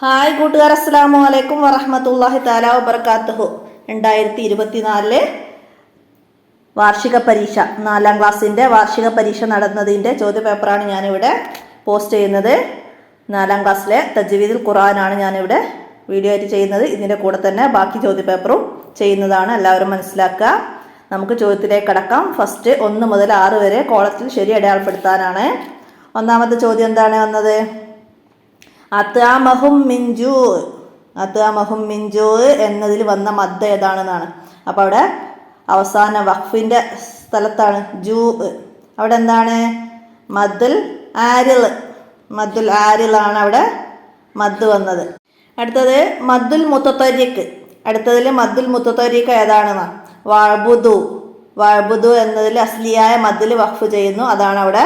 Hi കൂട്ടുകാർ, അസ്സലാമു അലൈക്കും വറഹ്മത്തുള്ളാഹി തആല വബറകാതുഹു. 2024 വാർഷിക പരീക്ഷ, 4ാം ക്ലാസ്സിൻ്റെ വാർഷിക പരീക്ഷ നടന്നതിൻ്റെ ചോദ്യപേപ്പറാണ് ഞാനിവിടെ പോസ്റ്റ് ചെയ്യുന്നത്. 4ാം ക്ലാസ്സിലെ തജ്വീദുൽ ഖുർആനാണ് ഞാനിവിടെ വീഡിയോ ആയിട്ട് ചെയ്യുന്നത്. ഇതിൻ്റെ കൂടെ തന്നെ ബാക്കി ചോദ്യപേപ്പറും ചെയ്യുന്നതാണ്, എല്ലാവരും മനസ്സിലാക്കുക. നമുക്ക് ചോദ്യത്തിലേക്ക് കടക്കാം. ഫസ്റ്റ് 1 മുതൽ 6 വരെ കോളത്തിൽ ശരി അടയാളപ്പെടുത്താനാണ്. ഒന്നാമത്തെ ചോദ്യം എന്താണ് വന്നത്? അത്അമഹും മിൻ ജൂ എന്നതിൽ വന്ന മദ് ഏതാണെന്നാണ്. അപ്പോൾ അവിടെ അവസാന വഖഫിൻ്റെ സ്ഥലത്താണ് ജൂ. അവിടെ എന്താണ്? മദ്ദുൽ ആരിലാണ് അവിടെ മദ് വന്നത്. അടുത്തത് മദ്ദുൽ മുത്തത്തരിക്ക്. അടുത്തതിൽ മദ്ദുൽ മുത്തത്തരിക്ക് ഏതാണെന്ന്? വഅ്ബുദു എന്നതിൽ അസ്ലിയായ മദ്ദിൽ വഖഫ് ചെയ്യുന്നു, അതാണ് അവിടെ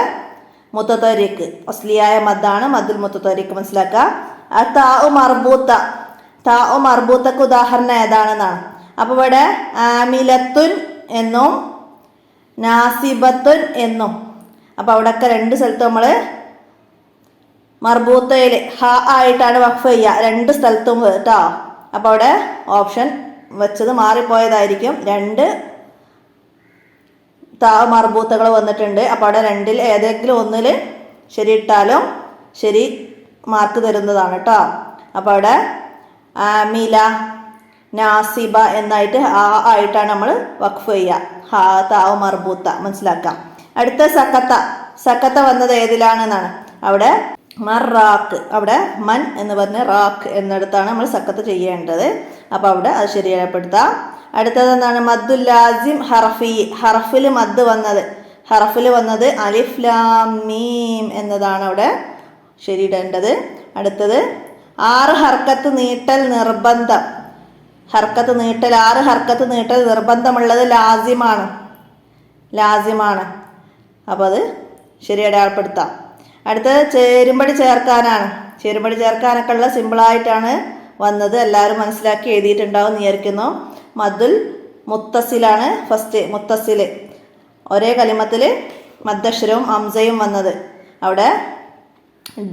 മുത്തത്തരിക്ക്. അസ്ലിയായ മദ്ദാണ് മദ്ദുൽ മുത്തത്തരിക്ക്, മനസ്സിലാക്കുക. താഉ മർബൂത്തക്ക് ഉദാഹരണം ഏതാണെന്നാണ്. അപ്പോൾ ഇവിടെ ആമിലത്തുൻ എന്നും നാസിബത്തുൻ എന്നും. അപ്പോൾ അവിടെയൊക്കെ 2 സ്ഥലത്ത് നമ്മൾ മർബൂത്തയിൽ ഹ ആയിട്ടാണ് വഖഫ് ചെയ്യുക, 2 സ്ഥലത്തും കേട്ടോ. അപ്പോൾ അവിടെ ഓപ്ഷൻ വെച്ചത് മാറിപ്പോയതായിരിക്കും. 2 മർബൂത്തകൾ വന്നിട്ടുണ്ട്. അപ്പോൾ അവിടെ 2-ൽ ഏതെങ്കിലും ഒന്നിൽ ശരി ഇട്ടാലും ശരി മാർക്ക് തരുന്നതാണ് കേട്ടോ. അപ്പോൾ അവിടെ ആമില നാസിബ എന്നായിട്ട് ആ ആയിട്ടാണ് നമ്മൾ വഖഫ് ചെയ്യുക, താവ് മർബൂത്ത, മനസ്സിലാക്കാം. അടുത്ത സക്കത്ത വന്നത് ഏതിലാണെന്നാണ്. അവിടെ മറാക്ക്, അവിടെ മൻ എന്ന് പറഞ്ഞ് റാക്ക് എന്നിടത്താണ് നമ്മൾ സക്കത്ത് ചെയ്യേണ്ടത്. അപ്പോൾ അവിടെ അത് ശരിയായപ്പെടുത്താം. അടുത്തത് എന്താണ്? മദ്ദുൽ ലാസിം ഹർഫിൽ മദ് വന്നത് അലിഫ് ലാം മീം എന്നതാണ് അവിടെ ശരിയിടേണ്ടത്. അടുത്തത് 6 ഹർക്കത്ത് നീട്ടൽ നിർബന്ധം. 6 ഹർക്കത്ത് നീട്ടൽ നിർബന്ധമുള്ളത് ലാസിമാണ്. അപ്പോൾ അത് ശരി അടയാളപ്പെടുത്താം. അടുത്തത് ചേരുംപടി ചേർക്കാനാണ്. ചേരുംപടി ചേർക്കാനൊക്കെ ഉള്ള സിമ്പിളായിട്ടാണ് വന്നത്, എല്ലാവരും മനസ്സിലാക്കി എഴുതിയിട്ടുണ്ടാവും എന്ന് വിചാരിക്കുന്നു. മദ്ദുൽ മുത്തസിലാണ് ഫസ്റ്റ്. മുത്തസിൽ ഒരേ കലിമത്തിൽ മദ്ദക്ഷരവും ഹംസയും വന്നത്. അവിടെ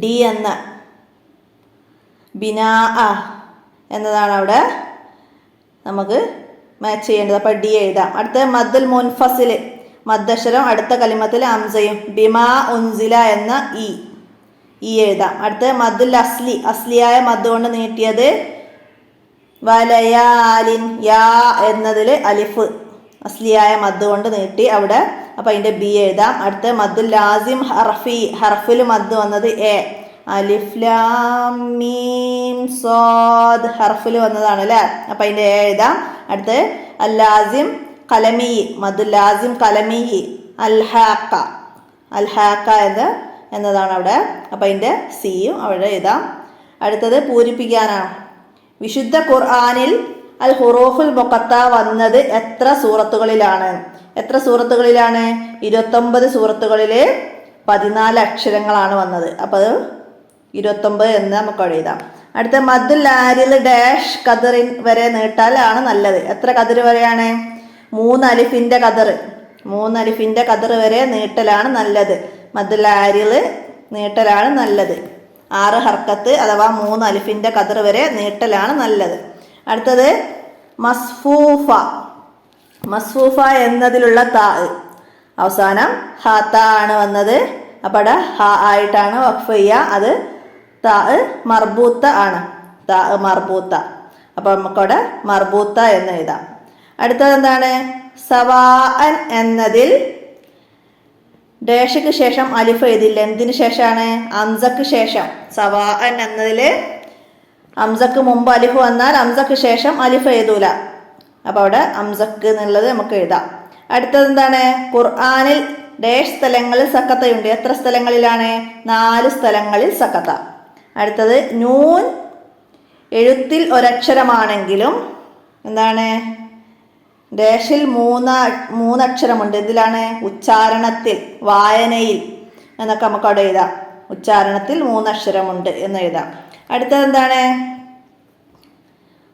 ഡി എന്ന ബിനാ എന്നതാണ് അവിടെ നമുക്ക് മാച്ച് ചെയ്യേണ്ടത്. അപ്പോൾ ഡി എഴുതാം. അടുത്ത മദ്ദുൽ മുൻഫസിൽ മദ്ദക്ഷരം അടുത്ത കലിമത്തിൽ ഹംസയും ബിമാ ഉൻസില എന്ന ഇ എഴുതാം. അടുത്ത മദ്ദുൽ അസ്ലിയായ മദ് കൊണ്ട് നീട്ടിയത് വലയാലിൻ യാ എന്നതിൽ അലിഫ് അസ്ലിയായ മദ് കൊണ്ട് നീട്ടി അവിടെ. അപ്പം അതിൻ്റെ ബി എഴുതാം. അടുത്ത മദ്ദുൽ ലാസിം ഹർഫിൽ മദ് വന്നത് എ. അലിഫ് ലാം മീം സ്വാദ് ഹർഫിൽ വന്നതാണ് അല്ലേ. അപ്പം അതിൻ്റെ എ എഴുതാം. അടുത്ത് അൽ ലാസിം കലമി മദ്ദുൽ ലാസിം കലമി അൽഹാക്ക എന്നതാണ് അവിടെ. അപ്പം അതിൻ്റെ സിയും അവിടെ എഴുതാം. അടുത്തത് പൂരിപ്പിക്കാനാണ്. വിശുദ്ധ ഖുർആനിൽ അൽ ഹുറൂഫുൽ മുഖത്ത വന്നത് എത്ര സൂറത്തുകളിലാണ്? 29 സൂറത്തുകളിൽ 14 അക്ഷരങ്ങളാണ് വന്നത്. അപ്പോൾ അത് 29 എന്ന് നമുക്ക് എഴുതാം. അടുത്ത മദ്ദുൽ ആരിൽ ഡാഷ് ഖദറിൻ വരെ നീട്ടാലാണ് നല്ലത്. എത്ര ഖദർ വരെയാണ്? 3 അലിഫിൻ്റെ ഖദർ വരെ നീട്ടലാണ് നല്ലത്. മദ്ദുൽ ആരിൽ നീട്ടലാണ് നല്ലത്. 6 ഹർക്കത്ത് അഥവാ 3 അലിഫിൻ്റെ ഖദർ വരെ നീട്ടലാണ് നല്ലത്. അടുത്തത് മസ്ഫൂഫ എന്നതിലുള്ള താ അവസാനം ഹ ആണ് വന്നത്. അപ്പോൾ അവിടെ ഹ ആയിട്ടാണ് വഖഫ് ചെയ്യുക, അത് താ മർബൂത്ത ആണ്. അപ്പോൾ നമുക്കവിടെ മർബൂത്ത എന്ന് എഴുതാം. അടുത്തത് എന്താണ്? സവാഅൻ എന്നതിൽ ഡാഷയ്ക്ക് ശേഷം അലിഫ് എഴുതില്ല. എന്തിനു ശേഷമാണ്? ഹംസക്ക് ശേഷം. സവാഅൻ എന്നതിൽ ഹംസക്ക് മുമ്പ് അലിഫ് വന്നാൽ ഹംസക്ക് ശേഷം അലിഫ് എഴുതൂല. അപ്പോൾ അവിടെ ഹംസക്ക് എന്നുള്ളത് നമുക്ക് എഴുതാം. അടുത്തത് എന്താണ്? ഖുർആനിൽ ഡാഷ് സ്ഥലങ്ങളിൽ സക്കത്തയുണ്ട്. എത്ര സ്ഥലങ്ങളിലാണ്? 4 സ്ഥലങ്ങളിൽ സക്കത്ത. അടുത്തത് നൂൻ എഴുത്തിൽ ഒരക്ഷരമാണെങ്കിലും എന്താണ്? ഡാഷിൽ 3 അക്ഷരമുണ്ട്. ഇതിലാണ് ഉച്ചാരണത്തിൽ, വായനയിൽ എന്നൊക്കെ നമുക്ക് അവിടെ എഴുതാം. ഉച്ചാരണത്തിൽ 3 അക്ഷരമുണ്ട് എന്ന് എഴുതാം. അടുത്തത് എന്താണ്?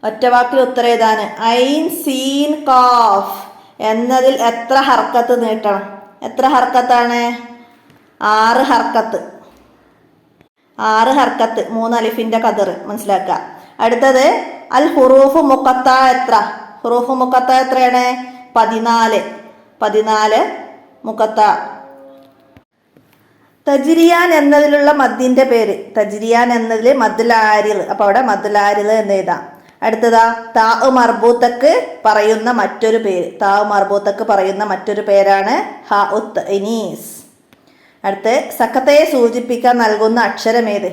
ഒറ്റവാക്കിൽ ഉത്തരം എഴുതാന്. ഐൻ സീൻ കാഫ് എന്നതിൽ എത്ര ഹർക്കത്ത് നീട്ടണം? എത്ര ഹർക്കത്താണ്? 6 ഹർക്കത്ത്. 6 ഹർക്കത്ത്, 3 അലിഫിന്റെ കതിർ മനസ്സിലാക്കുക. അടുത്തത് അൽ ഹുറൂഫ് മുഖത്ത എത്ര? ഹുറൂഫ് മുഖത്ത എത്രയാണ്? 14 മുഖത്ത. തജ്രിയാൻ എന്നതിലുള്ള മദ്ദിന്റെ പേര്. തജ്രിയാൻ എന്നതിൽ മദ്ദുൽ ആരിൽ, അപ്പൊ അവിടെ മദ്ദുൽ ആരിൽ എന്ന് എഴുതാം. അടുത്തതാ താ മർബൂത്തക്ക് പറയുന്ന മറ്റൊരു പേര്. താ മർബൂത്തക്ക് പറയുന്ന മറ്റൊരു പേരാണ് ഹ ഉത്ത് ഇനീസ്. അടുത്ത് സക്കത്തയെ സൂചിപ്പിക്കാൻ നൽകുന്ന അക്ഷരം ഏത്?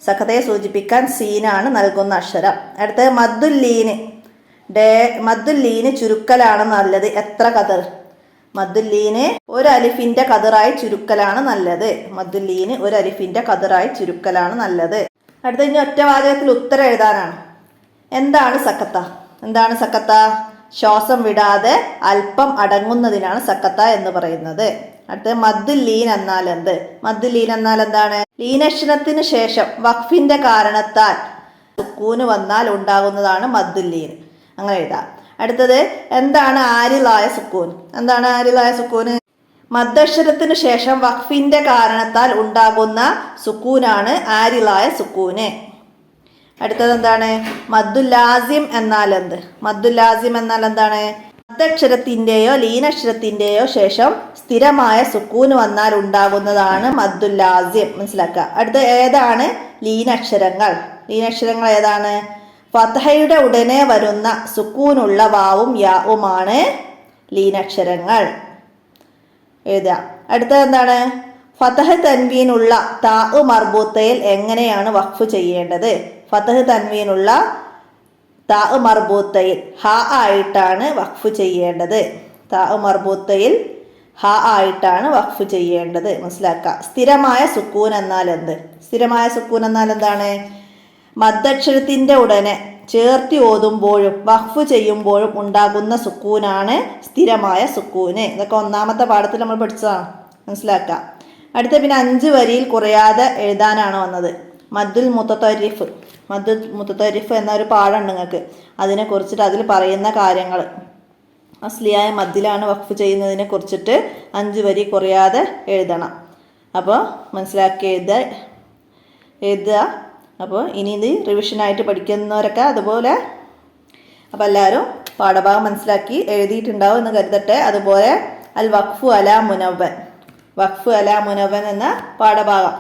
സക്കത്തയെ സൂചിപ്പിക്കാൻ സീനാണ് നൽകുന്ന അക്ഷരം. അടുത്ത് മദ്ദുല്ലീന്. മദ്ദുല്ലീന് ചുരുക്കലാണ് നല്ലത്. എത്ര കതിർ? മദ്ദുല്ലീന് 1 അലിഫിന്റെ കതിറായി ചുരുക്കലാണ് നല്ലത്. മദ്ദുല്ലീന് 1 അലിഫിന്റെ കതിറായി ചുരുക്കലാണ് നല്ലത്. അടുത്ത ഇനി ഒറ്റ വാചകത്തിൽ ഉത്തരം എഴുതാനാണ്. എന്താണ് സക്കത്ത? എന്താണ് സക്കത്ത? ശ്വാസം വിടാതെ അല്പം അടങ്ങുന്നതിനാണ് സക്കത്ത എന്ന് പറയുന്നത്. അടുത്ത മദ്ദുല്ലീൻ എന്നാൽ എന്ത്? മദ്ദുല്ലീൻ എന്നാൽ എന്താണ്? ലീനക്ഷരത്തിന് ശേഷം വഖഫിന്റെ കാരണത്താൽ സുക്കൂന് വന്നാൽ ഉണ്ടാകുന്നതാണ് മദ്ദുല്ലീൻ. അങ്ങനെ എഴുതാം. അടുത്തത് എന്താണ് ആരിലായ സുക്കൂൻ? എന്താണ് ആരിലായ സുക്കൂന്? മദ്ദക്ഷരത്തിന് ശേഷം വഖഫിന്റെ കാരണത്താൽ ഉണ്ടാകുന്ന സുക്കൂനാണ് ആരിലായ സുക്കൂന്. അടുത്തത് എന്താണ്? മദ്ദുല്ലാസിം എന്നാൽ എന്ത്? മദ്ദുല്ലാസിം എന്നാൽ എന്താണ്? മദ്ദക്ഷരത്തിന്റെയോ ലീനക്ഷരത്തിന്റെയോ ശേഷം സ്ഥിരമായ സുക്കൂന് വന്നാൽ ഉണ്ടാകുന്നതാണ് മദ്ദുല്ലാസിം. മനസ്സിലാക്കുക. അടുത്ത ഏതാണ് ലീനക്ഷരങ്ങൾ? ലീനക്ഷരങ്ങൾ ഏതാണ്? ഫത്ഹയുടെ ഉടനെ വരുന്ന സുക്കൂനുള്ള വാവും യാവുമാണ് ലീനക്ഷരങ്ങൾ. എഴുതുക. അടുത്തത് എന്താണ്? ഫതഹ് തൻവീനുള്ള താ മർബൂത്തയിൽ എങ്ങനെയാണ് വഖഫ് ചെയ്യേണ്ടത്? ഫതഹ് തൻവീനുള്ള താ മർബൂത്തയിൽ ഹ ആയിട്ടാണ് വഖഫ് ചെയ്യേണ്ടത്. താ മർബൂത്തയിൽ ഹ ആയിട്ടാണ് വഖഫ് ചെയ്യേണ്ടത്. മനസ്സിലാക്കുക. സ്ഥിരമായ സുക്കൂൻ എന്നാൽ എന്ത്? സ്ഥിരമായ സുക്കൂൻ എന്നാൽ എന്താണ്? മദ്ദക്ഷരത്തിന്റെ ഉടനെ ചേർത്തി ഓതുമ്പോഴും വഖഫ് ചെയ്യുമ്പോഴും ഉണ്ടാകുന്ന സുക്കൂനാണ് സ്ഥിരമായ സുക്കൂന്. ഇതൊക്കെ 1ാമത്തെ പാഠത്തിൽ നമ്മൾ പഠിച്ചതാണ്. മനസ്സിലാക്കുക. അടുത്ത പിന്നെ 5 വരിയിൽ കുറയാതെ എഴുതാനാണ് വന്നത്. മദ്ദുൽ മുത്തരിഫ്. മദ്ദുൽ മുത്തരിഫ് എന്നൊരു പാഠമുണ്ട് നിങ്ങൾക്ക്. അതിനെ കുറിച്ചിട്ട് അതിൽ പറയുന്ന കാര്യങ്ങൾ അസ്ലിയായ മദ്ദിലാണ് വഖഫ് ചെയ്യുന്നതിനെ കുറിച്ചിട്ട് 5 വരി കുറയാതെ എഴുതണം. അപ്പോൾ മനസ്സിലാക്കി എഴുതുക. അപ്പോൾ ഇനി ഇത് റിവിഷനായിട്ട് പഠിക്കുന്നവരൊക്കെ അതുപോലെ. അപ്പോൾ എല്ലാവരും പാഠഭാഗം മനസ്സിലാക്കി എഴുതിയിട്ടുണ്ടാവും എന്ന് കരുതട്ടെ. അതുപോലെ അൽ വഖഫു അലാ മുനവ്വൻ. വഖഫ് അലാ മുനവ്വൻ എന്ന പാഠഭാഗം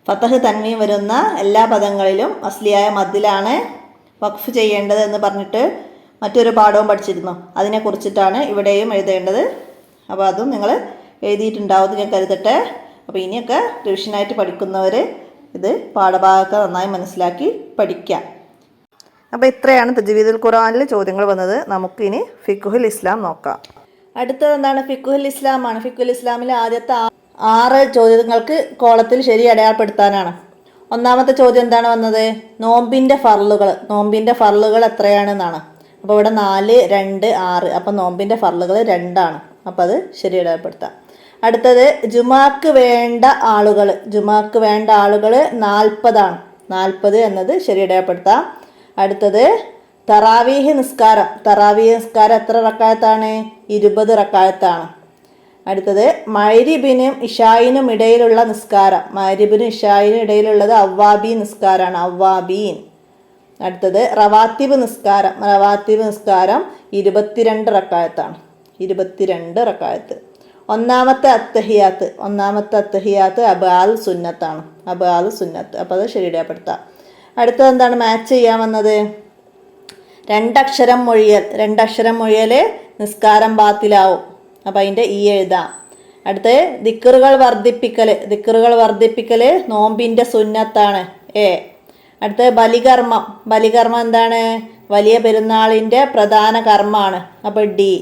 ഫതഹ് തൻവീൻ വരുന്ന എല്ലാ പദങ്ങളിലും അസ്ലിയായ മദ്ദിലാണ് വഖഫ് ചെയ്യേണ്ടത് എന്ന് പറഞ്ഞിട്ട് മറ്റൊരു പാഠവും പഠിച്ചിരുന്നു. അതിനെക്കുറിച്ചിട്ടാണ് ഇവിടെയും എഴുതേണ്ടത്. അപ്പോൾ അതും നിങ്ങൾ എഴുതിയിട്ടുണ്ടാവും ഞാൻ കരുതട്ടെ. അപ്പോൾ ഇനിയൊക്കെ റിവിഷനായിട്ട് പഠിക്കുന്നവർ ഇത് പാഠഭാഗമൊക്കെ നന്നായി മനസ്സിലാക്കി പഠിക്കാം. അപ്പോൾ ഇത്രയാണ് തജ്വീദുൽ ഖുർആനിൽ ചോദ്യങ്ങൾ വന്നത്. നമുക്കിനി ഫിഖ്ഹുൽ ഇസ്ലാം നോക്കാം. അടുത്തത് എന്താണ്? ഫിഖ്ഹുൽ ഇസ്ലാമാണ്. ഫിഖ്ഹുൽ ഇസ്ലാമിലെ ആദ്യത്തെ 6 ചോദ്യങ്ങൾക്ക് കോളത്തിൽ ശരി അടയാളപ്പെടുത്താനാണ്. 1ാമത്തെ ചോദ്യം എന്താണ് വന്നത്? നോമ്പിൻ്റെ ഫർളുകൾ. നോമ്പിൻ്റെ ഫർളുകൾ എത്രയാണെന്നാണ്. അപ്പോൾ ഇവിടെ 4, 2, 6. അപ്പം നോമ്പിൻ്റെ ഫർളുകൾ 2ആണ്. അപ്പം അത് ശരി അടയാളപ്പെടുത്താം. അടുത്തത് ജുമാക്ക് വേണ്ട ആളുകൾ. ജുമാക്ക് വേണ്ട ആളുകൾ 40ആണ്. 40 എന്നത് ശരി അടയാളപ്പെടുത്താം. അടുത്തത് തറാവീഹ് നിസ്കാരം. തറാവീഹ് നിസ്കാരം എത്ര റക്കായത്താണ്? 20 റക്കായത്താണ്. അടുത്തത് മഗ്രിബിനും ഇശായിനും ഇടയിലുള്ള നിസ്കാരം. മഗ്രിബിനും ഇശായിനും ഇടയിലുള്ളത് അവ്വാബി നിസ്കാരമാണ്. അവ്വാബീൻ. അടുത്തത് റവാത്തിബ് നിസ്കാരം. റവാത്തിബ് നിസ്കാരം 22 റക്കായത്താണ്. 22 റക്കായത്ത്. 1ാമത്തെ അത്തഹിയാത്ത്. 1ാമത്തെ അത്തഹിയാത്ത് അബാൽ സുന്നത്താണ്. അബാൽ സുന്നത്ത്. അപ്പോൾ അത് ശരിയാപ്പെടുത്താം. അടുത്തത് എന്താണ് മാച്ച് ചെയ്യാൻ വന്നത്? 2 അക്ഷരം മൊഴിയൽ. 2 അക്ഷരം മൊഴിയൽ നിസ്കാരം ബാത്തിലാവും. അപ്പം അതിൻ്റെ ഈ എഴുതാം. അടുത്ത് ദിക്റുകൾ വർദ്ധിപ്പിക്കൽ. ദിക്റുകൾ വർദ്ധിപ്പിക്കൽ നോമ്പിൻ്റെ സുന്നത്താണ്. എ. അടുത്ത് ബലികർമ്മം. ബലികർമ്മം എന്താണ്? വലിയ പെരുന്നാളിൻ്റെ പ്രധാന കർമ്മമാണ്. അപ്പോൾ ഡി.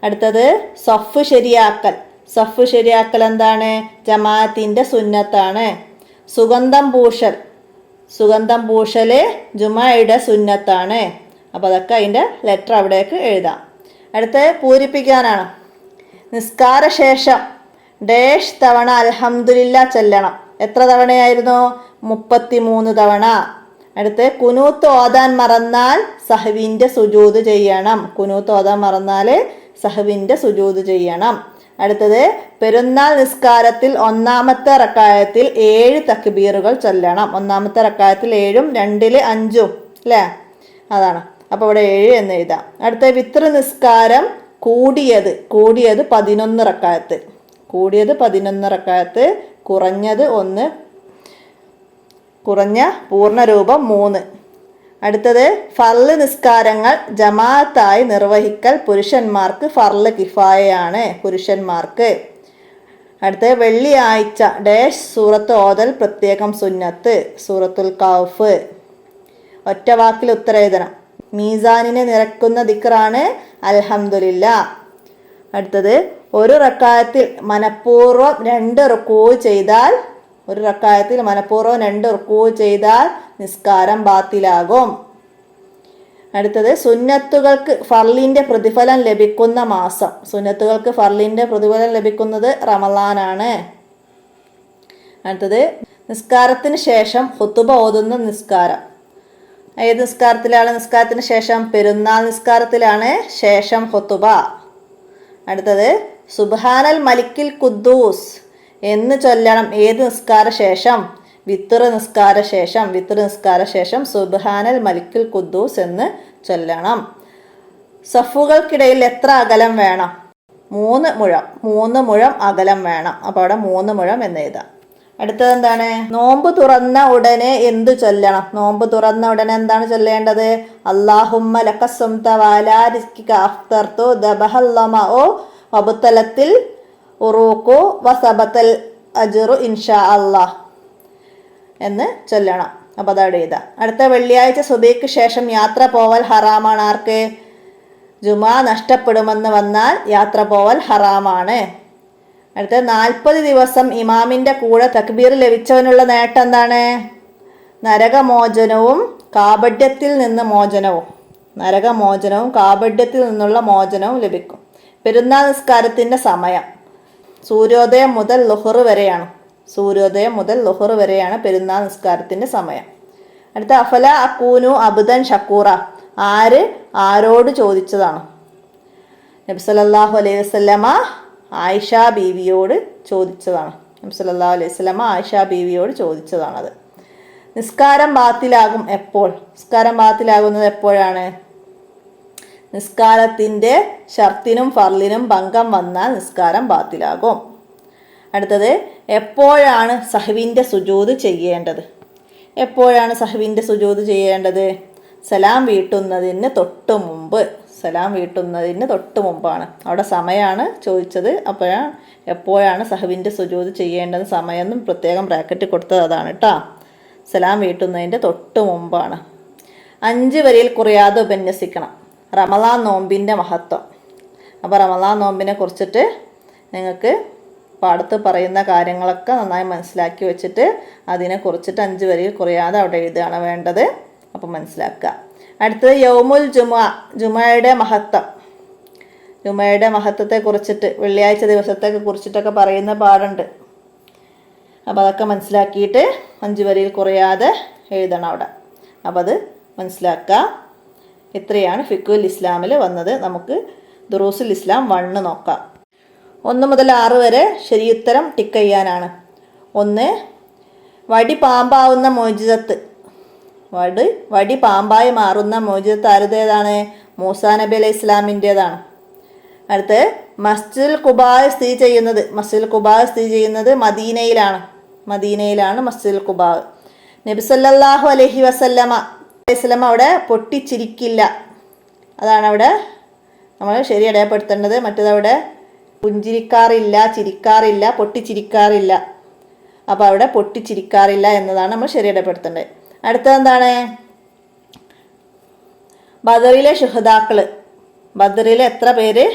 അടുത്തത് സഫ് ശരിയാക്കൽ. സഫ് ശരിയാക്കൽ എന്താണ്? ജമാഅത്തിൻ്റെ സുന്നത്താണ്. സുഗന്ധം പൂശൽ. സുഗന്ധം പൂശൽ ജുമയുടെ സുന്നത്താണ്. അപ്പോൾ അതൊക്കെ അതിൻ്റെ ലെറ്റർ അവിടേക്ക് എഴുതാം. അടുത്ത് പൂരിപ്പിക്കാനാണ്. നിസ്കാരശേഷം ഡേഷ് തവണ അൽഹംദുലില്ല ചൊല്ലണം. എത്ര തവണയായിരുന്നു? 33 തവണ. അടുത്ത് കുനൂത്ത് ഓതാൻ മറന്നാൽ സഹവിൻ്റെ സുജൂദ് ചെയ്യണം. കുനൂത്ത് ഓതാൻ മറന്നാൽ സഹവിൻ്റെ സുജൂദ് ചെയ്യണം. അടുത്തത് പെരുന്നാൾ നിസ്കാരത്തിൽ ഒന്നാമത്തെ റക്കായത്തിൽ 7 തക്ബീറുകൾ ചൊല്ലണം. ഒന്നാമത്തെ റക്കായത്തിൽ 7ഉം 2-ൽ 5ഉം അല്ലേ, അതാണ്. അപ്പോൾ ഇവിടെ 7 എന്ന് എഴുതാം. അടുത്ത വിത്ർ നിസ്കാരം കൂടിയത് 11 റക്കായത്ത്, കൂടിയത് 11 റക്കായത്ത്, കുറഞ്ഞത് 1, കുറഞ്ഞ പൂർണ്ണരൂപം 3. അടുത്തത് ഫർള് നിസ്കാരങ്ങൾ ജമാഅത്തായി നിർവഹിക്കൽ പുരുഷന്മാർക്ക് ഫർള് കിഫായയാണ്, പുരുഷന്മാർക്ക്. അടുത്തത് വെള്ളിയാഴ്ച ഡാഷ് സൂറത്ത് ഓതൽ പ്രത്യേകം സുന്നത്ത്, സൂറത്തുൽ കൗഫ്. ഒറ്റ വാക്കിൽ ഉത്തരം എഴുതണം. മീസാനിനെ നിരക്കുന്ന ദിക്റാണ് അൽഹംദുലില്ലാ. അടുത്തത് ഒരു റക്കായത്തിൽ മനഃപൂർവ്വം 2 റുക്കൂ ചെയ്താൽ, ഒരു റക്കായത്തിൽ മനഃപൂർവ്വം 2 റുക്കൂ ചെയ്താൽ നിസ്കാരം ബാത്തിലാകും. അടുത്തത് സുന്നത്തുകൾക്ക് ഫർളിന്റെ പ്രതിഫലം ലഭിക്കുന്ന മാസം. സുന്നത്തുകൾക്ക് ഫർളിന്റെ പ്രതിഫലം ലഭിക്കുന്നത് റമളാനാണ്. അടുത്തത് നിസ്കാരത്തിന് ശേഷം ഖുതുബ ഓതുന്ന നിസ്കാരം. ഏത് നിസ്കാരത്തിലാണ്? നിസ്കാരത്തിന് ശേഷം പെരുന്നാൾ നിസ്കാരത്തിലാണ് ശേഷം ഖുതുബ. അടുത്തത് സുബ്ഹാനൽ മലിക്കിൽ ഖുദ്ദൂസ് എന്ന് ചൊല്ലണം. ഏത് നിസ്കാര ശേഷം? വിത്ർ നിസ്കാര ശേഷം. വിത്ർ നിസ്കാര ശേഷം സുബ്ഹാനൽ മലിക്കിൽ ഖുദ്ദൂസ് എന്ന് ചൊല്ലണം. സഫുകൾക്കിടയിൽ എത്ര അകലം വേണം? 3 മുഴം. 3 മുഴം അകലം വേണം. അപ്പോൾ അവിടെ 3 മുഴം എന്ന് എഴുതാം. അടുത്തത് എന്താണ്? നോമ്പ് തുറന്ന ഉടനെ എന്ത് ചൊല്ലണം? നോമ്പ് തുറന്ന ഉടനെ എന്താണ് ചൊല്ലേണ്ടത്? അല്ലാഹുമ്മ ലക സുംത വഅലാ റിസ്കിക അഫ്തർതു ദബഹല്ലമഉ വബതലത്തിൽ ഉറൂഖു വസബതൽ അജ്റു ഇൻഷാ അല്ലാഹ് എന്ന് ചൊല്ലണം. അപ്പോൾ അതവിടെ എഴുതാം. അടുത്ത വെള്ളിയാഴ്ച സുബഹിക്ക് ശേഷം യാത്ര പോവൽ ഹറാമാണ്. ആർക്ക്? ജുമാ നഷ്ടപ്പെടുമെന്ന് വന്നാൽ യാത്ര പോവൽ ഹറാമാണ്. അടുത്ത 40 ദിവസം ഇമാമിൻ്റെ കൂടെ തക്ബീർ ലഭിച്ചവനുള്ള നേട്ടം എന്താണ്? നരകമോചനവും കാപഢ്യത്തിൽ നിന്ന് മോചനവും. നരകമോചനവും കാപഢ്യത്തിൽ നിന്നുള്ള മോചനവും ലഭിക്കും. പെരുന്നാൾ നിസ്കാരത്തിൻ്റെ സമയം സൂര്യോദയം മുതൽ ലുഹർ വരെയാണ്. സൂര്യോദയം മുതൽ ലുഹർ വരെയാണ് പെരുന്നാൾ നിസ്കാരത്തിൻ്റെ സമയം. അടുത്ത അഫല അക്കൂനു അബ്ദൻ ഷക്കൂറ. ആരോട് ചോദിച്ചതാണ്? നബി സല്ലല്ലാഹു അലൈഹി വസല്ലമ ആയിഷ ബീവിയോട് ചോദിച്ചതാണ്. നബി സല്ലല്ലാഹു അലൈഹി വസല്ലമ ആയിഷ ബീവിയോട് ചോദിച്ചതാണത്. നിസ്കാരം ബാത്തിലാകും എപ്പോൾ? നിസ്കാരം ബാത്തിലാകുന്നത് എപ്പോഴാണ്? നിസ്കാരത്തിൻ്റെ ഷർത്തിനും ഫർളിനും ഭംഗം വന്നാൽ നിസ്കാരം ബാത്തിലാകും. അടുത്തത് എപ്പോഴാണ് സഹ്വിൻ്റെ സുജൂദ് ചെയ്യേണ്ടത്? എപ്പോഴാണ് സഹ്വിൻ്റെ സുജൂദ് ചെയ്യേണ്ടത്? സലാം വീട്ടുന്നതിന് തൊട്ട് മുമ്പ്. സലാം വീട്ടുന്നതിന് തൊട്ട് മുമ്പാണ്. അവിടെ സമയമാണ് ചോദിച്ചത്. അപ്പോഴാണ് എപ്പോഴാണ് സഹ്വിൻ്റെ സുജൂദ് ചെയ്യേണ്ടത് സമയമെന്നും പ്രത്യേകം ബ്രാക്കറ്റ് കൊടുത്തത് അതാണ് കേട്ടോ. സലാം വീട്ടുന്നതിൻ്റെ തൊട്ട് മുമ്പാണ്. 5 വരിയിൽ കുറയാതെ ഉപന്യസിക്കണം. റമളാൻ നോമ്പിൻ്റെ മഹത്വം. അപ്പോൾ റമളാൻ നോമ്പിനെ കുറിച്ചിട്ട് നിങ്ങൾക്ക് പാടത്ത് പറയുന്ന കാര്യങ്ങളൊക്കെ നന്നായി മനസ്സിലാക്കി വെച്ചിട്ട് അതിനെ കുറിച്ചിട്ട് 5 വരിയിൽ കുറയാതെ അവിടെ എഴുതുകയാണ് വേണ്ടത്. അപ്പം മനസ്സിലാക്കുക. അടുത്തത് യൗമുൽ ജുമുഅ. ജുമുഅയുടെ മഹത്വം. ജുമുഅയുടെ മഹത്വത്തെ കുറിച്ചിട്ട് വെള്ളിയാഴ്ച ദിവസത്തെ കുറിച്ചിട്ടൊക്കെ പറയുന്ന പാടുണ്ട്. അപ്പോൾ അതൊക്കെ മനസ്സിലാക്കിയിട്ട് 5 വരിയിൽ കുറയാതെ എഴുതണം അവിടെ. അപ്പോൾ അത് മനസ്സിലാക്കുക. ഇത്രയാണ് ഫിഖുൽ ഇസ്ലാമിൽ വന്നത്. നമുക്ക് ദുറൂസുൽ ഇസ്ലാം 1 നോക്കാം. 1 മുതൽ 6 വരെ ശരിയുത്തരം ടിക്ക് ചെയ്യാനാണ്. 1 വടി പാമ്പാവുന്ന മോചിതത്ത്. വടി പാമ്പായി മാറുന്ന മോചിതത്ത് ആരുടേതാണ്? മൂസാ നബി അലൈഹി ഇസ്ലാമിൻ്റേതാണ്. അടുത്ത് മസ്ജിദുൽ ഖുബാ സ്ഥിതി ചെയ്യുന്നത്. മസ്ജിദുൽ ഖുബാ സ്ഥിതി ചെയ്യുന്നത് മദീനയിലാണ്. മദീനയിലാണ് മസ്ജിദുൽ ഖുബാ. നബി സല്ലല്ലാഹു അലൈഹി വസല്ലമ അവിടെ പൊട്ടിച്ചിരിക്കില്ല. അതാണ് അവിടെ നമ്മൾ ശരി അടയാളപ്പെടുത്തേണ്ടത്. മറ്റേതവിടെ പുഞ്ചിരിക്കാറില്ല, ചിരിക്കാറില്ല, പൊട്ടിച്ചിരിക്കാറില്ല. അപ്പോൾ അവിടെ പൊട്ടിച്ചിരിക്കാറില്ല എന്നതാണ് നമ്മൾ ശരി അടയാളപ്പെടുത്തേണ്ടത്. അടുത്തതെന്താണ്? ബദറിലെ ശുഹദാക്കൾ. ബദറിലെ എത്ര പേര്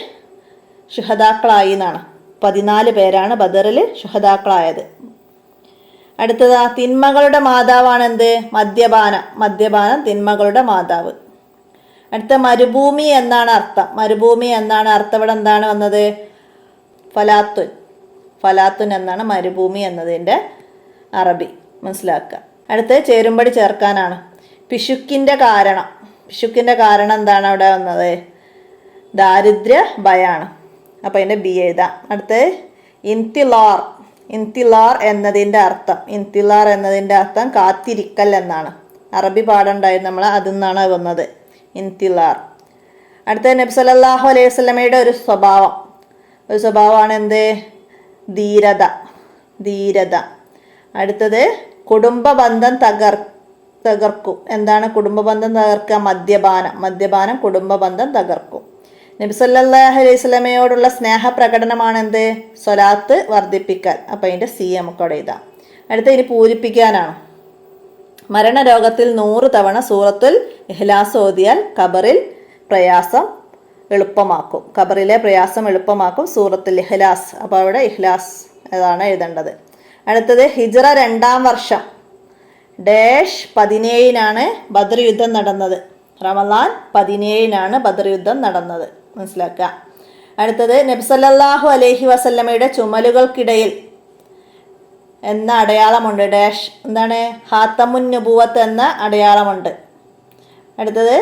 ശുഹദാക്കളായി എന്നാണ്? 14 പേരാണ് ബദറിൽ ശുഹദാക്കളായത്. അടുത്തതാ തിന്മകളുടെ മാതാവാണ് എന്ത്? മദ്യപാനം. മദ്യപാനം തിന്മകളുടെ മാതാവ്. അടുത്ത മരുഭൂമി എന്നാണ് അർത്ഥം. മരുഭൂമി എന്നാണ് അർത്ഥം. ഇവിടെ എന്താണ് വന്നത്? ഫലാത്തുൻ. ഫലാത്തുൻ എന്നാണ് മരുഭൂമി എന്നതിൻ്റെ അറബി. മനസ്സിലാക്കുക. അടുത്ത് ചേരുംപടി ചേർക്കാനാണ്. പിശുക്കിൻ്റെ കാരണം. പിശുക്കിൻ്റെ കാരണം എന്താണ് അവിടെ വന്നത്? ദാരിദ്ര്യ ഭയാണ്. അപ്പോൾ അതിൻ്റെ ബി എഴുതാം. അടുത്ത് ഇന്തിലാർ. ഇന്തിലാർ എന്നതിൻ്റെ അർത്ഥം കാത്തിരിക്കൽ എന്നാണ്. അറബി പാഠമുണ്ടായിരുന്നു നമ്മൾ, അതിൽ നിന്നാണ് വന്നത് ഇന്തിലാർ. അടുത്ത നബി സല്ലല്ലാഹു അലൈഹി വസല്ലമയുടെ ഒരു സ്വഭാവമാണ് എന്ത്? ധീരത. അടുത്തത് കുടുംബ ബന്ധം തകർക്കും. എന്താണ് കുടുംബ ബന്ധം തകർക്കുക? മദ്യപാനം കുടുംബ ബന്ധം തകർക്കും. നബി സല്ലല്ലാഹു അലൈഹി വസല്ലമയോടുള്ള സ്നേഹപ്രകടനമാണ് എന്ത്? സ്വലാത്ത് വർദ്ധിപ്പിക്കൽ. അപ്പം അതിൻ്റെ സി നമുക്ക് അവിടെ എഴുതാം. അടുത്ത ഇനി പൂരിപ്പിക്കാനാണ്. മരണരോഗത്തിൽ 100 തവണ സൂറത്തുൽ ഇഖ്ലാസ് ഓതിയാൽ ഖബറിലെ പ്രയാസം എളുപ്പമാക്കും. സൂറത്തുൽ ഇഖ്ലാസ്. അപ്പോൾ അവിടെ ഇഖ്ലാസ് അതാണ് എഴുതേണ്ടത്. അടുത്തത് ഹിജ്റ 2-ാം വർഷം -17-നാണ് ബദർ യുദ്ധം നടന്നത്. റമളാൻ 17-നാണ് ബദർ യുദ്ധം നടന്നത്, മനസ്സിലാക്കുക. അടുത്തത് നബി സല്ലല്ലാഹു അലൈഹി വസല്ലമയുടെ ചുമലുകൾക്കിടയിൽ എന്ന അടയാളമുണ്ട്. എന്താണ്? ഹാത്തമുൻ നുബുവത്ത് എന്ന അടയാളമുണ്ട്. അടുത്തത്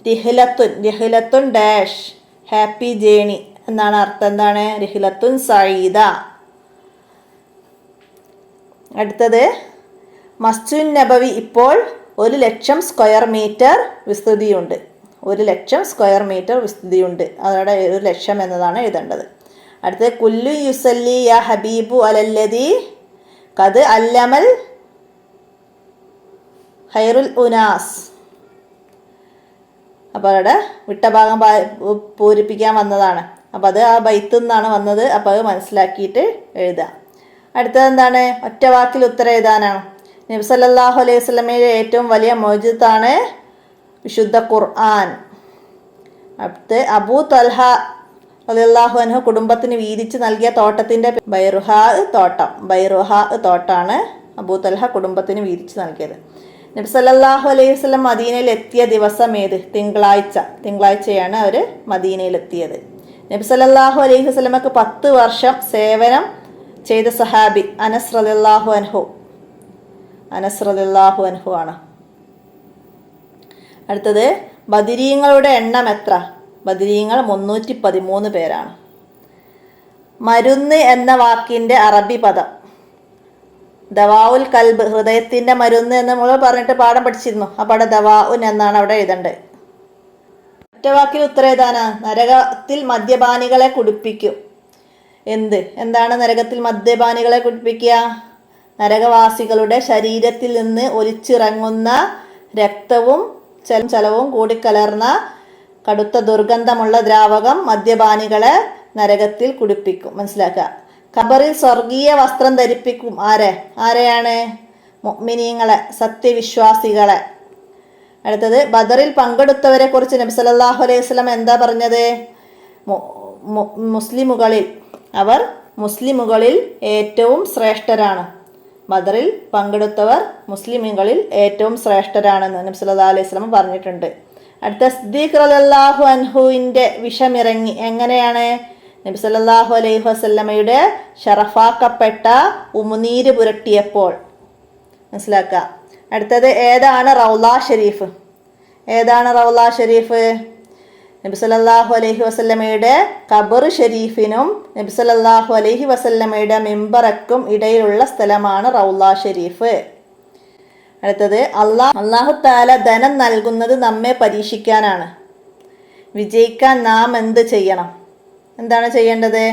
റിഹ്ലത്തുൻ ഹാപ്പി ജേണി എന്നാണ് അർത്ഥം. എന്താണ്? റിഹ്ലത്തുൻ സഈദ. അടുത്തത് മസ്ജിദുൻ നബവി ഇപ്പോൾ 1,00,000 സ്ക്വയർ മീറ്റർ വിസ്തൃതിയുണ്ട്. 1,00,000 സ്ക്വയർ മീറ്റർ വിസ്തൃതിയുണ്ട്. അതോടെ 1,00,000 എന്നതാണ് എഴുതേണ്ടത്. അടുത്തത് കുല്ലു യുസല്ലി യാ ഹബീബു അലല്ലദി ഖദ് അല്ലമൽ ഖൈറുൽ ഉനാസ്. അപ്പോൾ അവിടെ വിട്ട ഭാഗം പൂരിപ്പിക്കാൻ വന്നതാണ്. അപ്പോൾ അത് ആ ബൈത്തിൽ നിന്നാണ് വന്നത്. അപ്പോൾ അത് മനസ്സിലാക്കിയിട്ട് എഴുതുക. അടുത്തത് എന്താണ്? ഒറ്റ വാക്കിൽ ഉത്തരം എഴുതാനാണ്. നബി സല്ലല്ലാഹു അലൈഹി വസല്ലമയുടെ ഏറ്റവും വലിയ മൗജിദാണ് വിശുദ്ധ ഖുർആൻ. അടുത്ത് അബൂ തൽഹ റളിയല്ലാഹു അൻഹു കുടുംബത്തിന് വീതിച്ച് നൽകിയ തോട്ടത്തിൻ്റെ ബൈറുഹാ തോട്ടാണ് അബൂ തൽഹ കുടുംബത്തിന് വീതിച്ച് നൽകിയത്. നബി സല്ലല്ലാഹു അലൈഹി വസല്ലം മദീനയിൽ എത്തിയ ദിവസം ഏത്? തിങ്കളാഴ്ചയാണ് അവർ മദീനയിലെത്തിയത്. നബി സല്ലല്ലാഹു അലൈഹി വസല്ലമക്ക് 10 വർഷം സേവനം ചെയ്ത സഹാബി അനസ് റളിയല്ലാഹു അൻഹു ആണ്. അടുത്തത് ബദരീങ്ങളുടെ എണ്ണം എത്ര? ബദരീങ്ങൾ 313 പേരാണ്. മരുന്ന് എന്ന വാക്കിൻ്റെ അറബി പദം ദവാഉൽ കൽബ്, ഹൃദയത്തിൻ്റെ മരുന്ന് എന്ന് നമ്മൾ പറഞ്ഞിട്ട് പാഠം പഠിച്ചിരുന്നു. അപ്പോൾ അവിടെ ദവാഉൻ എന്നാണ് അവിടെ എഴുതേണ്ടത്. ഒറ്റ വാക്കിൽ ഉത്തരം എഴുതാനാ. നരകത്തിൽ മദ്യപാനികളെ കുടിപ്പിക്കും. എന്താണ് നരകത്തിൽ മദ്യപാനികളെ കുടിപ്പിക്കുക? നരകവാസികളുടെ ശരീരത്തിൽ നിന്ന് ഒലിച്ചിറങ്ങുന്ന രക്തവും ചലവും കൂടിക്കലർന്ന കടുത്ത ദുർഗന്ധമുള്ള ദ്രാവകം മദ്യപാനികളെ നരകത്തിൽ കുടിപ്പിക്കും, മനസ്സിലാക്കുക. ഖബറിൽ സ്വർഗീയ വസ്ത്രം ധരിപ്പിക്കും. ആരെയാണ്? മുഅ്മിനീങ്ങളെ, സത്യവിശ്വാസികളെ. അടുത്തത് ബദറിൽ പങ്കെടുത്തവരെ കുറിച്ച് നബി സല്ലല്ലാഹു അലൈഹി വസല്ലം എന്താ പറഞ്ഞത്? മുസ്ലിമുകളിൽ ഏറ്റവും ശ്രേഷ്ഠരാണ്. ബദറിൽ പങ്കെടുത്തവർ മുസ്ലിമുകളിൽ ഏറ്റവും ശ്രേഷ്ഠരാണെന്ന് നബി സല്ലല്ലാഹു അലൈഹി വസല്ലം പറഞ്ഞിട്ടുണ്ട്. അടുത്ത സിദ്ദീഖ് റളിയല്ലാഹു അൻഹുവിൻ്റെ വിഷമിറങ്ങി. എങ്ങനെയാണ്? നബി സല്ലല്ലാഹു അലൈഹി വസല്ലമയുടെ ഷറഫാക്കപ്പെട്ട ഉമിനീര് പുരട്ടിയപ്പോൾ, മനസ്സിലാക്കുക. അടുത്തത് ഏതാണ് റൗള ഷരീഫ്? നബി സല്ലല്ലാഹു അലൈഹി വസല്ലമയുടെ ഖബർ ഷരീഫിനും നബി സല്ലല്ലാഹു അലൈഹി വസല്ലമയുടെ മിമ്പറക്കും ഇടയിലുള്ള സ്ഥലമാണ് റൗള ഷരീഫ്. അടുത്തത് അല്ലാഹു തആല ധനം നൽകുന്നത് നമ്മെ പരീക്ഷിക്കാനാണ്. വിജയിക്കാൻ നാം എന്ത് ചെയ്യണം? എന്താണ് ചെയ്യേണ്ടത്?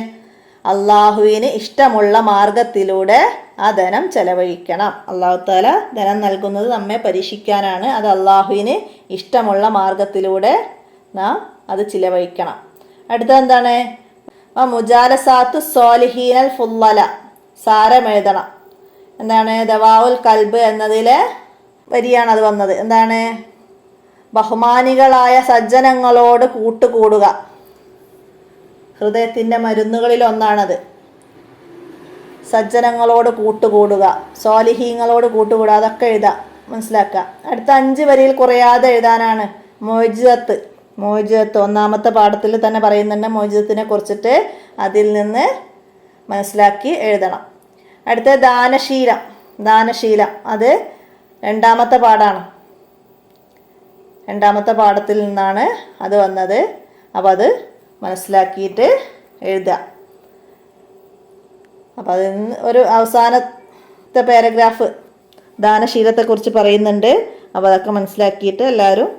അള്ളാഹുവിന് ഇഷ്ടമുള്ള മാർഗത്തിലൂടെ ആ ധനം ചെലവഴിക്കണം. അല്ലാഹു തആല ധനം നൽകുന്നത് നമ്മെ പരീക്ഷിക്കാനാണ്. അത് അള്ളാഹുവിന് ഇഷ്ടമുള്ള മാർഗത്തിലൂടെ നാം അത് ചിലവഴിക്കണം. അടുത്തത് എന്താണ്? മുജാലസാത്തു സ്വാലിഹീനൽ ഫുള്ളല, സാരമെഴുതണം. എന്താണ്? ദവാഉൽ കൽബ് എന്നതിലെ വരിയാണ് അത് വന്നത്. എന്താണ്? ബഹുമാനികളായ സജ്ജനങ്ങളോട് കൂട്ടുകൂടുക. ഹൃദയത്തിൻ്റെ മരുന്നുകളിൽ ഒന്നാണത്. സജ്ജനങ്ങളോട് കൂട്ടുകൂടുക, സ്വാലിഹീങ്ങളോട് കൂട്ടുകൂടുക, അതൊക്കെ എഴുതാം, മനസ്സിലാക്കുക. അടുത്ത 5 വരിയിൽ കുറയാതെ എഴുതാനാണ്. മോജിദത്ത് ഒന്നാമത്തെ പാഠത്തിൽ തന്നെ പറയുന്നുണ്ട് മോജിദത്തിനെ കുറിച്ചിട്ട്. അതിൽ നിന്ന് മനസ്സിലാക്കി എഴുതണം. അടുത്ത ദാനശീലം അത് 2ാമത്തെ പാഠമാണ്. 2ാമത്തെ പാഠത്തിൽ നിന്നാണ് അത് വന്നത്. അപ്പോൾ അത് മനസ്സിലാക്കിയിട്ട് എഴുതുക. അപ്പോൾ അതിൽ നിന്ന് ഒരു അവസാനത്തെ പാരഗ്രാഫ് ദാനശീലത്തെക്കുറിച്ച് പറയുന്നുണ്ട്. അപ്പോൾ അതൊക്കെ മനസ്സിലാക്കിയിട്ട് എല്ലാവരും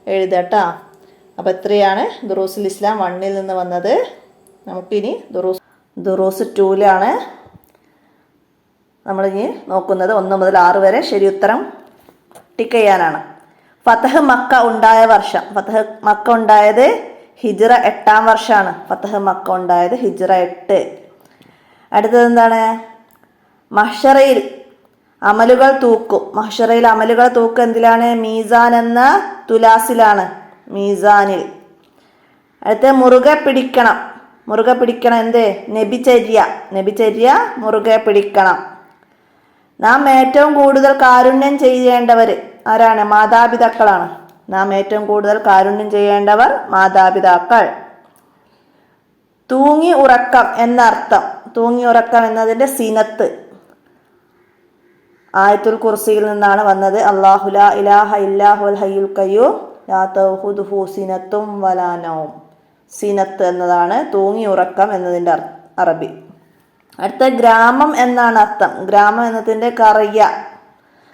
എഴുതുക കേട്ടോ. അപ്പോൾ ഇത്രയാണ് ദുറൂസുൽ ഇസ്ലാം 1 നിന്ന് വന്നത്. നമുക്കിനി ദുറൂസ് 2 നമ്മളിനി നോക്കുന്നത് 1 മുതൽ 6 വരെ ശരി ഉത്തരം ടിക്ക് ചെയ്യാനാണ്. ഫതഹ് മക്ക ഉണ്ടായ വർഷം. ഫതഹ് മക്ക ഉണ്ടായത് ഹിജ്റ 8-ാം വർഷമാണ്. ഫതഹ് മക്ക ഉണ്ടായത് ഹിജ്റ 8. അടുത്തത് എന്താണ്? മഹ്ശറയിൽ അമലുകൾ തൂക്കും. മഹ്ശറയിൽ അമലുകൾ തൂക്കും എന്തിലാണ്? മീസാൻ എന്ന തുലാസിലാണ്, മീസാനിൽ. അടുത്ത മുറുകെ പിടിക്കണം. മുറുകെ പിടിക്കണം എന്ത്? നബിചര്യ മുറുകെ പിടിക്കണം. നാം ഏറ്റവും കൂടുതൽ കാരുണ്യം ചെയ്യേണ്ടവർ ആരാണ്? മാതാപിതാക്കളാണ്. നാം ഏറ്റവും കൂടുതൽ കാരുണ്യം ചെയ്യേണ്ടവർ മാതാപിതാക്കൾ. തൂങ്ങി ഉറക്കം എന്നർത്ഥം. തൂങ്ങി ഉറക്കം എന്നതിൻ്റെ സിനത്ത് ആയത്തുൽ കുർസിയിൽ നിന്നാണ് വന്നത്. അല്ലാഹു ലാ ഇലാഹ ഇല്ലാഹുൽ ഹയ്യുൽ ഖയ്യൂം ലാ തഖുദുഹു സിനത്തും വലാ നൗം. സിനത്ത് എന്നതാണ് തൂങ്ങി ഉറക്കം എന്നതിൻ്റെ അറബി. അടുത്ത ഗ്രാമം എന്നാണ് അർത്ഥം. ഗ്രാമം എന്നതിൻ്റെ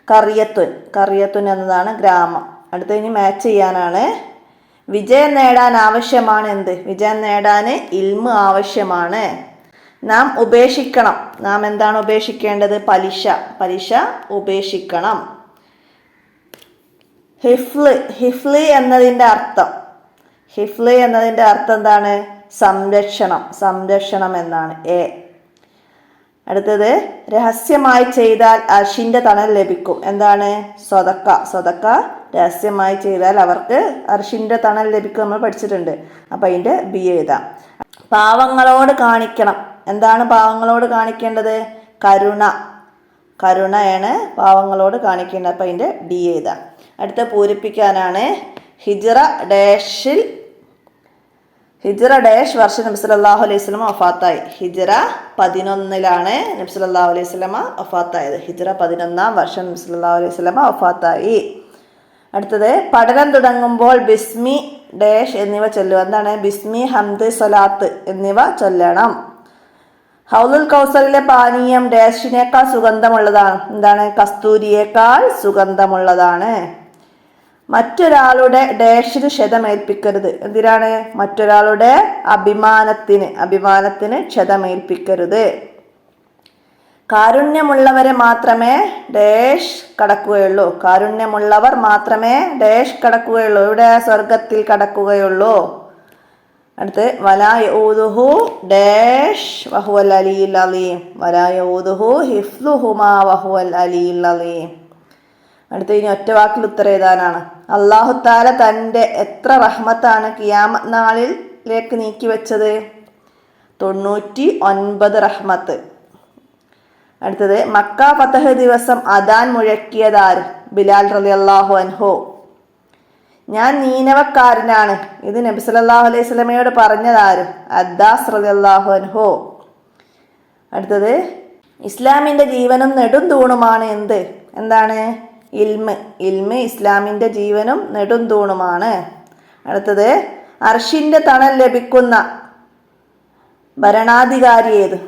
കറിയത്തുൻ എന്നതാണ് ഗ്രാമം. അടുത്ത ഇനി മാച്ച് ചെയ്യാനാണ്. വിജയം നേടാൻ ആവശ്യമാണ് എന്ത്? വിജയം നേടാൻ ഇൽമ് ആവശ്യമാണ്. നാം ഉപേക്ഷിക്കണം. നാം എന്താണ് ഉപേക്ഷിക്കേണ്ടത്? പലിശ ഉപേക്ഷിക്കണം. ഹിഫ്ല് എന്നതിൻ്റെ അർത്ഥം എന്താണ്? സംരക്ഷണം എന്നാണ്. അടുത്തത് രഹസ്യമായി ചെയ്താൽ അർഷിന്റെ തണൽ ലഭിക്കും. എന്താണ്? സ്വതക്ക രഹസ്യമായി ചെയ്താൽ അവർക്ക് അർഷിന്റെ തണൽ ലഭിക്കും. നമ്മൾ പഠിച്ചിട്ടുണ്ട്. അപ്പം അതിൻ്റെ ബി എഴുതാം. പാവങ്ങളോട് കാണിക്കണം. എന്താണ് പാവങ്ങളോട് കാണിക്കേണ്ടത്? കരുണയാണ് പാവങ്ങളോട് കാണിക്കേണ്ടത്. അപ്പം അതിൻ്റെ ഡി എഴുതാം. അടുത്ത പൂരിപ്പിക്കാനാണ്. ഹിജ്റ വർഷം നബി സല്ലല്ലാഹു അലൈഹി വസല്ലമ വഫാത്തായി. ഹിജ്റ 11-ലാണ് നബി സല്ലല്ലാഹു അലൈഹി വസല്ലമ വഫാത്തായത്. ഹിജ്റ 11-ാം വർഷം നബി സല്ലല്ലാഹു അലൈഹി വസല്ലമ വഫാത്തായി. അടുത്തത് പഠനം തുടങ്ങുമ്പോൾ ബിസ്മി എന്നിവ ചൊല്ലുക. എന്താണ്? ബിസ്മി, ഹംദ്, സ്വലാത്ത് എന്നിവ ചൊല്ലണം. ഹൗലുൽ കൗസറിലെ പാനീയം ഡാഷിനേക്കാൾ സുഗന്ധമുള്ളതാണ്. എന്താണ്? കസ്തൂരിയേക്കാൾ സുഗന്ധമുള്ളതാണ്. മറ്റൊരാളുടെ ഡാഷിന് ക്ഷതമേൽപ്പിക്കരുത്. എന്തിനാണ്? മറ്റൊരാളുടെ അഭിമാനത്തിന് ക്ഷതമേൽപ്പിക്കരുത്. കാരുണ്യമുള്ളവരെ മാത്രമേ ഡാഷ് കടക്കുകയുള്ളൂ. കാരുണ്യമുള്ളവർ മാത്രമേ ഡാഷ് കടക്കുകയുള്ളൂ. ഇവിടെ സ്വർഗത്തിൽ കടക്കുകയുള്ളൂ. അടുത്ത് വലാ യഊദുഹു ഡാഷ് വഹുവൽ അലിയുൽ അലീം. വലാ യഊദുഹു ഹിഫ്ലുഹുമാ വഹുവൽ അലിയുൽ അലീം. അടുത്ത് ഇനി ഒറ്റ വാക്കിൽ ഉത്തരം എഴുതാനാണ്. അല്ലാഹു തആല തൻ്റെ എത്ര റഹ്മത്താണ് ഖിയാമത്ത് നാളിലേക്ക് നീക്കി വെച്ചത്? 99 റഹ്മത്ത്. അടുത്തത് മക്ക ഫതഹ് ദിവസം അദാൻ മുഴക്കിയതാര്? ബിലാൽ റളിയല്ലാഹു അൻഹു. ഞാൻ നീനവക്കാരനാണ്. ഇത് നബി സല്ലല്ലാഹു അലൈഹി വസല്ലമയോട് പറഞ്ഞതാര്? അദ്ദാസ് റളിയല്ലാഹു അൻഹു. അടുത്തത് ഇസ്ലാമിൻ്റെ ജീവനും നെടും തൂണുമാണ് എന്ത്? എന്താണ്? ഇൽമ് ഇസ്ലാമിൻ്റെ ജീവനും നെടും തൂണുമാണ്. അടുത്തത് അർഷിൻ്റെ തണൽ ലഭിക്കുന്ന ഭരണാധികാരി ഏത്?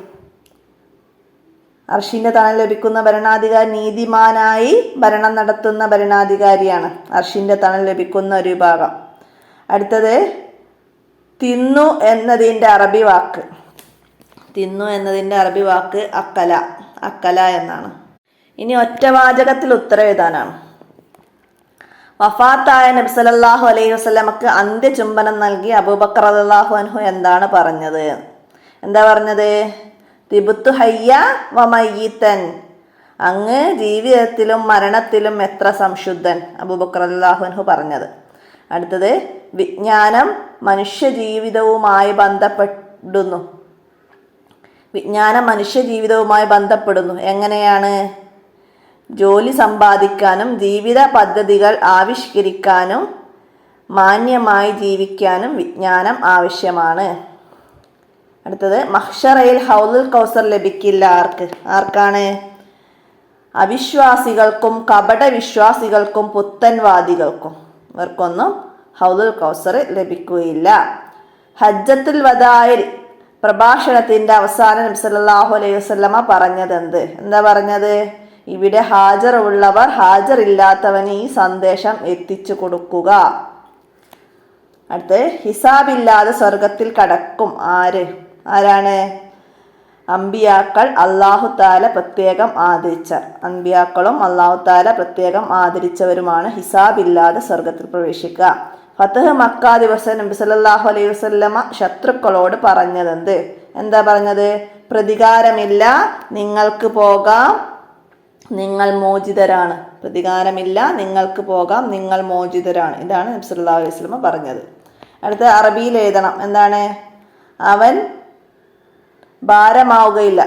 അർഷിൻ്റെ തണൽ ലഭിക്കുന്ന ഭരണാധികാരി നീതിമാനായി ഭരണം നടത്തുന്ന ഭരണാധികാരിയാണ്. അർഷിൻ്റെ തണൽ ലഭിക്കുന്ന ഒരു വിഭാഗം. അടുത്തത് തിന്നു എന്നതിൻ്റെ അറബി വാക്ക് അക്കല എന്നാണ്. ഇനി ഒറ്റവാചകത്തിൽ ഉത്തരം എഴുതാനാണ്. വഫാത്തായ നബി സല്ലല്ലാഹു അലൈഹി വസല്ലമക്ക് അന്ത്യചുംബനം നൽകി അബൂബക്കർ റളിയല്ലാഹു അൻഹു എന്താണ് പറഞ്ഞത്? തിബ്തു ഹയ്യ വമയ്യിതൻ. അങ്ങ് ജീവിതത്തിലും മരണത്തിലും എത്ര സംശുദ്ധൻ. അബൂബക്കർ റളിയല്ലാഹു അൻഹു പറഞ്ഞത്. അടുത്തത് വിജ്ഞാനം മനുഷ്യ ജീവിതവുമായി ബന്ധപ്പെടുന്നു. എങ്ങനെയാണ്? ജോലി സമ്പാദിക്കാനും ജീവിത പദ്ധതികൾ ആവിഷ്കരിക്കാനും മാന്യമായി ജീവിക്കാനും വിജ്ഞാനം ആവശ്യമാണ്. അടുത്തത് മഹ്ശറയിൽ ഹൗലുൽ കൗസർ ലഭിക്കില്ല. ആർക്കാണ്? അവിശ്വാസികൾക്കും കപട വിശ്വാസികൾക്കും പുത്തൻവാദികൾക്കും. ഇവർക്കൊന്നും ഹൗലുൽ കൗസർ ലഭിക്കുകയില്ല. ഹജ്ജത്തുൽ വദായിൽ പ്രഭാഷണത്തിൻ്റെ അവസാനം നബി സല്ലല്ലാഹു അലൈഹി വസല്ലമ പറഞ്ഞതെന്ത്? എന്താ പറഞ്ഞത്? ഇവിടെ ഹാജർ ഉള്ളവർ ഹാജർ ഇല്ലാത്തവന് ഈ സന്ദേശം എത്തിച്ചു കൊടുക്കുക. അടുത്ത് ഹിസാബില്ലാതെ സ്വർഗത്തിൽ കടക്കും ആരാണ്? അമ്പിയാക്കൾ അല്ലാഹു തആല പ്രത്യേകം അമ്പിയാക്കളും അല്ലാഹു തആല പ്രത്യേകം ആദരിച്ചവരുമാണ് ഹിസാബില്ലാതെ സ്വർഗത്തിൽ പ്രവേശിക്കുക. ഫത്ഹ് മക്ക ദിവസം നബി സല്ലല്ലാഹു അലൈഹി വസല്ലമ ശത്രുക്കളോട് പറഞ്ഞതെന്ത്? എന്താ പറഞ്ഞത്? പ്രതികാരമില്ല, നിങ്ങൾക്ക് പോകാം, നിങ്ങൾ മോചിതരാണ്. പ്രതികാരമില്ല, നിങ്ങൾക്ക് പോകാം, നിങ്ങൾ മോചിതരാണ്. ഇതാണ് നബി സല്ലല്ലാഹു അലൈഹി വസല്ലമ പറഞ്ഞത്. അടുത്ത അറബിയിൽ എഴുതണം. എന്താണ്? അവന് ഭാരമാവുകയില്ല.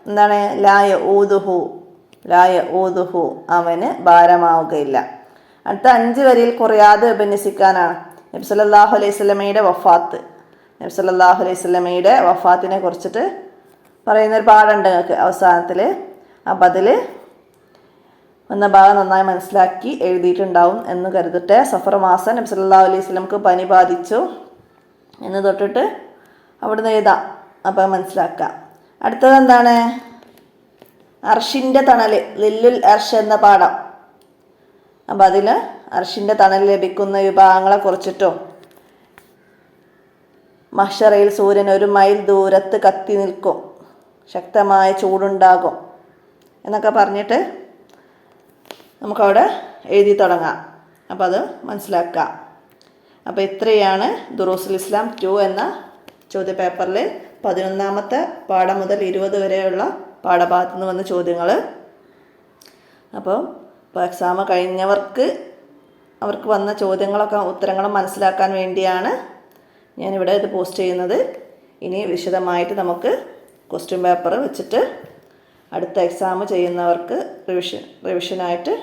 എന്താണ്? ലാ യഊദുഹു അവന് ഭാരമാവുകയില്ല. അടുത്ത 5 വരിയിൽ കുറയാതെ ഉപന്യസിക്കാനാണ്. നബി സല്ലല്ലാഹു അലൈഹി വസല്ലമയുടെ വഫാത്ത്. നബി സല്ലല്ലാഹു അലൈഹി വസല്ലമയുടെ വഫാത്തിനെ കുറിച്ചിട്ട് പറയുന്നൊരു പാഠമുണ്ട് നിങ്ങൾക്ക് അവസാനത്തിൽ. അപ്പം അതിൽ വന്ന ഭാഗം നന്നായി മനസ്സിലാക്കി എഴുതിയിട്ടുണ്ടാവും എന്ന് കരുതട്ടെ. സഫർ മാസം നബി സല്ലല്ലാഹു അലൈഹി വസല്ലമക്ക് പനി ബാധിച്ചു എന്ന് തൊട്ടിട്ട് അവിടുന്ന് എഴുതാം. അപ്പം മനസ്സിലാക്കാം. അടുത്തത് എന്താണ്? അർഷിൻ്റെ തണൽ, ലില്ലുൽ അർഷ് എന്ന പാഠം. അപ്പം അതിൽ അർഷിൻ്റെ തണൽ ലഭിക്കുന്ന വിഭാഗങ്ങളെ കുറിച്ചിട്ടോ, മഹ്ശറയിൽ സൂര്യൻ 1 മൈൽ ദൂരത്ത് കത്തി നിൽക്കും, ശക്തമായ ചൂടുണ്ടാകും എന്നൊക്കെ പറഞ്ഞിട്ട് നമുക്കവിടെ എഴുതി തുടങ്ങാം. അപ്പം അത് മനസ്സിലാക്കാം. അപ്പോൾ ഇത്രയാണ് ദുറൂസുൽ ഇസ്ലാം 2 എന്ന ചോദ്യപേപ്പറിൽ 11ാമത്തെ പാഠം മുതൽ 20 വരെയുള്ള പാഠഭാഗത്തു നിന്ന് വന്ന ചോദ്യങ്ങൾ. അപ്പോൾ എക്സാം കഴിഞ്ഞവർക്ക് അവർക്ക് വന്ന ചോദ്യങ്ങളൊക്കെ ഉത്തരങ്ങളും മനസ്സിലാക്കാൻ വേണ്ടിയാണ് ഞാനിവിടെ ഇത് പോസ്റ്റ് ചെയ്യുന്നത്. ഇനി വിശദമായിട്ട് നമുക്ക് ക്വസ്റ്റ്യൻ പേപ്പർ വെച്ചിട്ട് അടുത്ത എക്സാം ചെയ്യുന്നവർക്ക് റിവിഷനായിട്ട്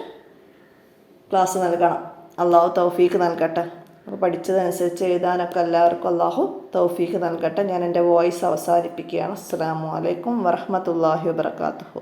ക്ലാസ് നൽകണം. അള്ളാഹു തൗഫീക്ക് നൽകട്ടെ. അപ്പോൾ പഠിച്ചതനുസരിച്ച് എഴുതാനൊക്കെ എല്ലാവർക്കും അള്ളാഹു തൗഫീക്ക് നൽകട്ടെ. ഞാൻ എൻ്റെ വോയിസ് അവസാനിപ്പിക്കുകയാണ്. അസ്സലാമു അലൈക്കും വറഹ്മത്തുള്ളാഹി വബറകാതുഹു.